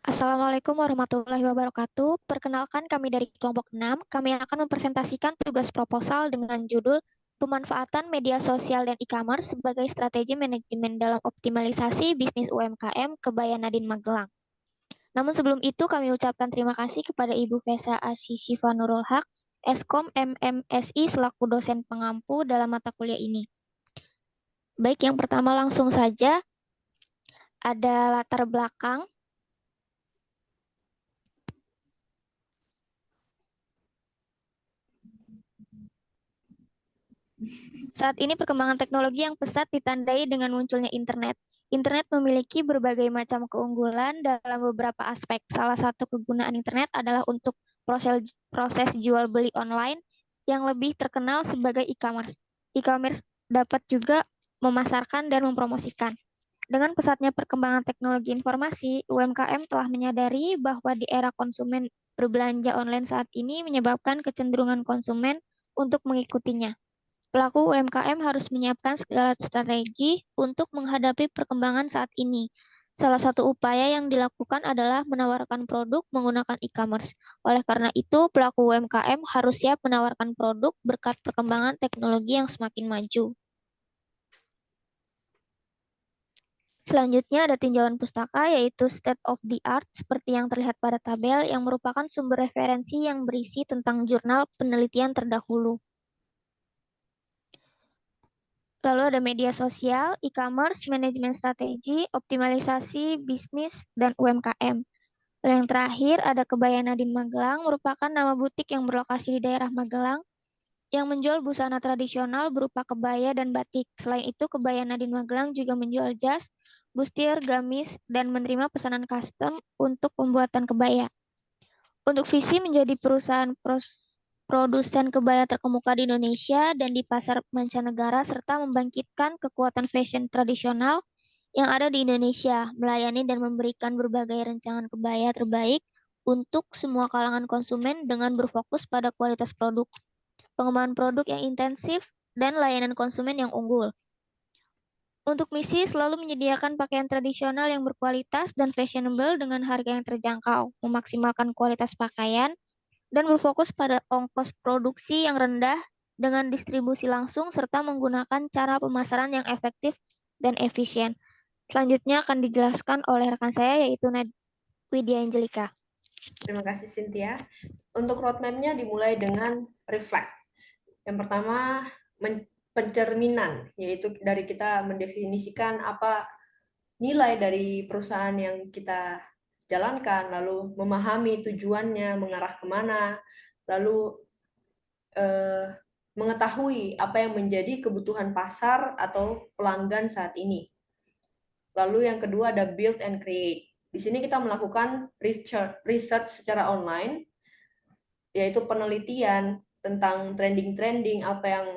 Assalamualaikum warahmatullahi wabarakatuh. Perkenalkan kami dari kelompok 6. Kami akan mempresentasikan tugas proposal dengan judul Pemanfaatan Media Sosial dan E-commerce sebagai strategi manajemen dalam optimalisasi bisnis UMKM Kebaya Nadine Magelang. Namun sebelum itu kami ucapkan terima kasih kepada Ibu Fesa Asishifa Nurul Haq, Eskom MMSI selaku dosen pengampu dalam mata kuliah ini. Baik, yang pertama langsung saja ada latar belakang. Saat ini perkembangan teknologi yang pesat ditandai dengan munculnya internet. Internet memiliki berbagai macam keunggulan dalam beberapa aspek. Salah satu kegunaan internet adalah untuk proses jual beli online yang lebih terkenal sebagai e-commerce. E-commerce dapat juga memasarkan dan mempromosikan. Dengan pesatnya perkembangan teknologi informasi, UMKM telah menyadari bahwa di era konsumen berbelanja online saat ini menyebabkan kecenderungan konsumen untuk mengikutinya. Pelaku UMKM harus menyiapkan segala strategi untuk menghadapi perkembangan saat ini. Salah satu upaya yang dilakukan adalah menawarkan produk menggunakan e-commerce. Oleh karena itu, pelaku UMKM harus siap menawarkan produk berkat perkembangan teknologi yang semakin maju. Selanjutnya ada tinjauan pustaka yaitu state of the art seperti yang terlihat pada tabel yang merupakan sumber referensi yang berisi tentang jurnal penelitian terdahulu. Lalu ada media sosial, e-commerce, manajemen strategi, optimalisasi bisnis, dan UMKM. Lalu yang terakhir ada Kebaya Nadine Magelang, merupakan nama butik yang berlokasi di daerah Magelang yang menjual busana tradisional berupa kebaya dan batik. Selain itu, Kebaya Nadine Magelang juga menjual jas, bustier, gamis, dan menerima pesanan custom untuk pembuatan kebaya. Untuk visi menjadi perusahaan produsen kebaya terkemuka di Indonesia dan di pasar mancanegara serta membangkitkan kekuatan fashion tradisional yang ada di Indonesia, melayani dan memberikan berbagai rancangan kebaya terbaik untuk semua kalangan konsumen dengan berfokus pada kualitas produk, pengembangan produk yang intensif, dan layanan konsumen yang unggul. Untuk misi selalu menyediakan pakaian tradisional yang berkualitas dan fashionable dengan harga yang terjangkau, memaksimalkan kualitas pakaian, dan berfokus pada ongkos produksi yang rendah dengan distribusi langsung serta menggunakan cara pemasaran yang efektif dan efisien. Selanjutnya akan dijelaskan oleh rekan saya yaitu Widya Angelika. Terima kasih Cynthia. Untuk roadmap-nya dimulai dengan reflect. Yang pertama, pencerminan, yaitu dari kita mendefinisikan apa nilai dari perusahaan yang kita jalankan, lalu memahami tujuannya, mengarah kemana, lalu mengetahui apa yang menjadi kebutuhan pasar atau pelanggan saat ini. Lalu yang kedua ada build and create. Di sini kita melakukan research secara online, yaitu penelitian tentang trending-trending apa yang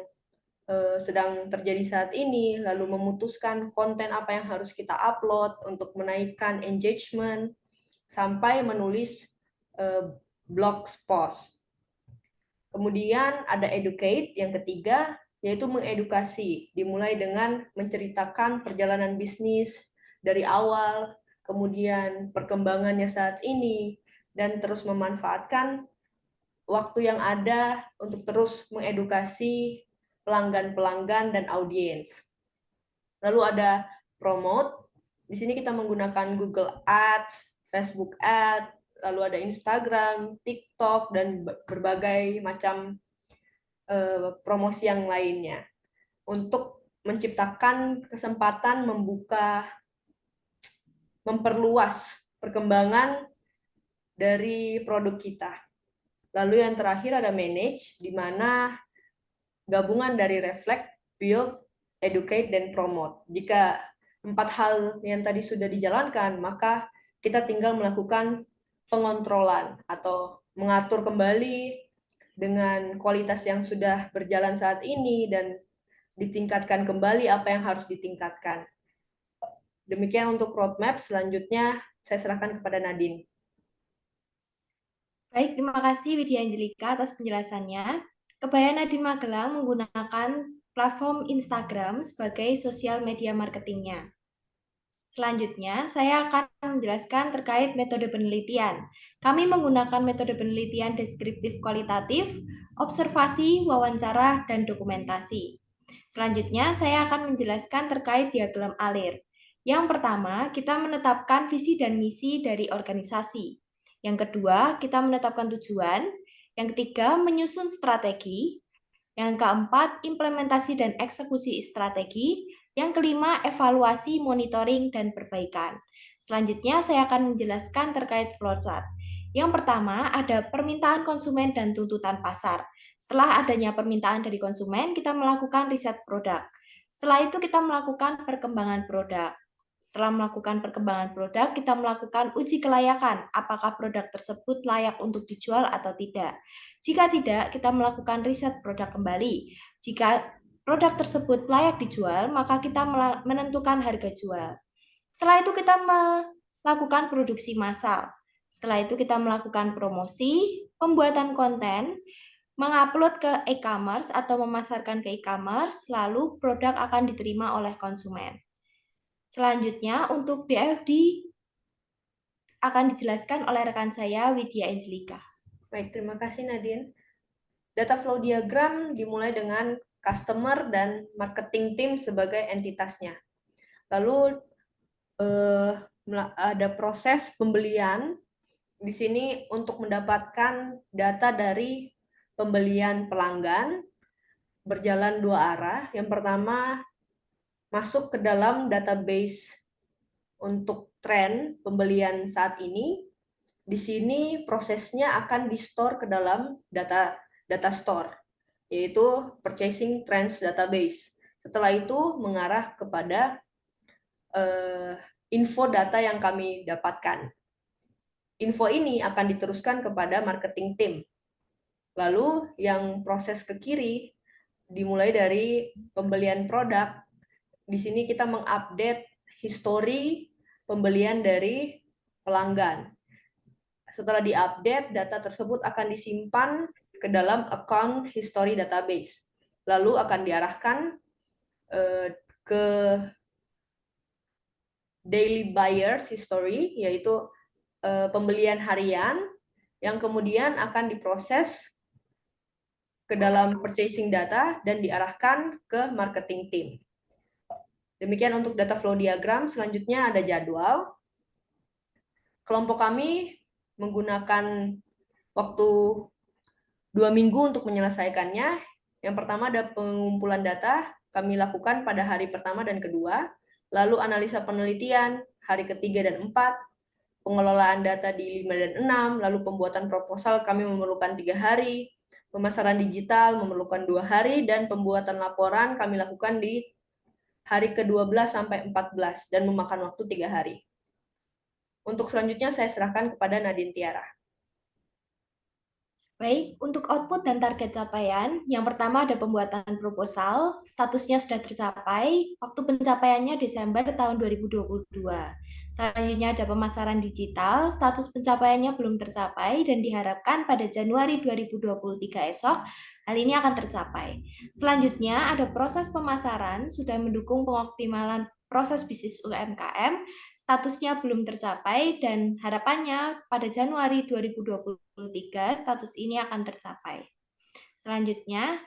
sedang terjadi saat ini, lalu memutuskan konten apa yang harus kita upload untuk menaikkan engagement, sampai menulis blog post. Kemudian ada educate, yang ketiga, yaitu mengedukasi, dimulai dengan menceritakan perjalanan bisnis dari awal, kemudian perkembangannya saat ini, dan terus memanfaatkan waktu yang ada untuk terus mengedukasi pelanggan-pelanggan dan audiens. Lalu ada promote. Di sini kita menggunakan Google Ads, Facebook Ads, lalu ada Instagram, TikTok, dan berbagai macam promosi yang lainnya untuk menciptakan kesempatan memperluas perkembangan dari produk kita. Lalu yang terakhir ada manage, di mana gabungan dari reflect, build, educate, dan promote. Jika 4 hal yang tadi sudah dijalankan, maka kita tinggal melakukan pengontrolan atau mengatur kembali dengan kualitas yang sudah berjalan saat ini dan ditingkatkan kembali apa yang harus ditingkatkan. Demikian untuk roadmap, selanjutnya saya serahkan kepada Nadine. Baik, terima kasih Widya Angelika atas penjelasannya. Kebaya Nadine Magelang menggunakan platform Instagram sebagai sosial media marketingnya. Selanjutnya, saya akan menjelaskan terkait metode penelitian. Kami menggunakan metode penelitian deskriptif kualitatif, observasi, wawancara, dan dokumentasi. Selanjutnya, saya akan menjelaskan terkait diagram alir. Yang pertama, kita menetapkan visi dan misi dari organisasi. Yang kedua, kita menetapkan tujuan. Yang ketiga, menyusun strategi. Yang keempat, implementasi dan eksekusi strategi. Yang kelima, evaluasi, monitoring, dan perbaikan. Selanjutnya, saya akan menjelaskan terkait flowchart. Yang pertama, ada permintaan konsumen dan tuntutan pasar. Setelah adanya permintaan dari konsumen, kita melakukan riset produk. Setelah itu, kita melakukan perkembangan produk. Setelah melakukan perkembangan produk, kita melakukan uji kelayakan, apakah produk tersebut layak untuk dijual atau tidak. Jika tidak, kita melakukan riset produk kembali. Jika produk tersebut layak dijual, maka kita menentukan harga jual. Setelah itu kita melakukan produksi massal. Setelah itu kita melakukan promosi, pembuatan konten, mengupload ke e-commerce atau memasarkan ke e-commerce, lalu produk akan diterima oleh konsumen. Selanjutnya untuk DFD akan dijelaskan oleh rekan saya Widya Angelika. Baik, terima kasih Nadine. Data flow diagram dimulai dengan customer dan marketing team sebagai entitasnya. Lalu ada proses pembelian. Di sini untuk mendapatkan data dari pembelian pelanggan berjalan dua arah. Yang pertama, masuk ke dalam database untuk tren pembelian saat ini. Di sini prosesnya akan di-store ke dalam data store, yaitu Purchasing Trends Database. Setelah itu mengarah kepada info data yang kami dapatkan. Info ini akan diteruskan kepada marketing team. Lalu yang proses ke kiri dimulai dari pembelian produk. Di sini kita mengupdate histori pembelian dari pelanggan. Setelah diupdate, data tersebut akan disimpan ke dalam account history database. Lalu akan diarahkan ke daily buyers history, yaitu pembelian harian, yang kemudian akan diproses ke dalam purchasing data dan diarahkan ke marketing team. Demikian untuk data flow diagram. Selanjutnya ada jadwal. Kelompok kami menggunakan waktu 2 minggu untuk menyelesaikannya. Yang pertama ada pengumpulan data, kami lakukan pada hari pertama dan kedua. Lalu analisa penelitian, hari ketiga dan 4. Pengelolaan data di 5 dan 6. Lalu pembuatan proposal kami memerlukan 3 hari. Pemasaran digital memerlukan 2 hari. Dan pembuatan laporan kami lakukan di hari ke-12 sampai 14 dan memakan waktu 3 hari. Untuk selanjutnya saya serahkan kepada Nadine Tiara. Baik, untuk output dan target capaian, yang pertama ada pembuatan proposal, statusnya sudah tercapai, waktu pencapaiannya Desember tahun 2022. Selanjutnya ada pemasaran digital, status pencapaiannya belum tercapai dan diharapkan pada Januari 2023 esok, hal ini akan tercapai. Selanjutnya ada proses pemasaran, sudah mendukung pengoptimalan proses bisnis UMKM, statusnya belum tercapai dan harapannya pada Januari 2023 status ini akan tercapai. Selanjutnya,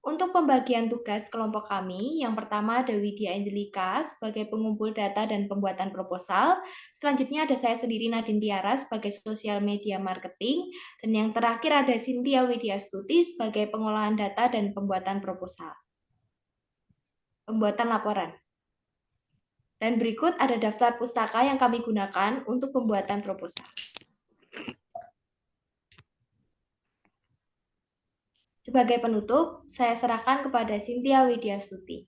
untuk pembagian tugas kelompok kami, yang pertama ada Widya Angelika sebagai pengumpul data dan pembuatan proposal. Selanjutnya ada saya sendiri Nadine Tiara sebagai sosial media marketing. Dan yang terakhir ada Cynthia Widyastuti sebagai pengolahan data dan pembuatan proposal. Pembuatan laporan. Dan berikut ada daftar pustaka yang kami gunakan untuk pembuatan proposal. Sebagai penutup, saya serahkan kepada Cynthia Widyastuti.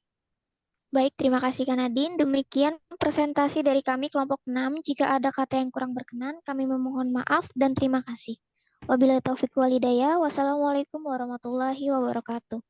Baik, terima kasih Kak Nadine. Demikian presentasi dari kami kelompok 6. Jika ada kata yang kurang berkenan, kami memohon maaf dan terima kasih. Wabillahi taufiq wal hidayah. Wassalamualaikum warahmatullahi wabarakatuh.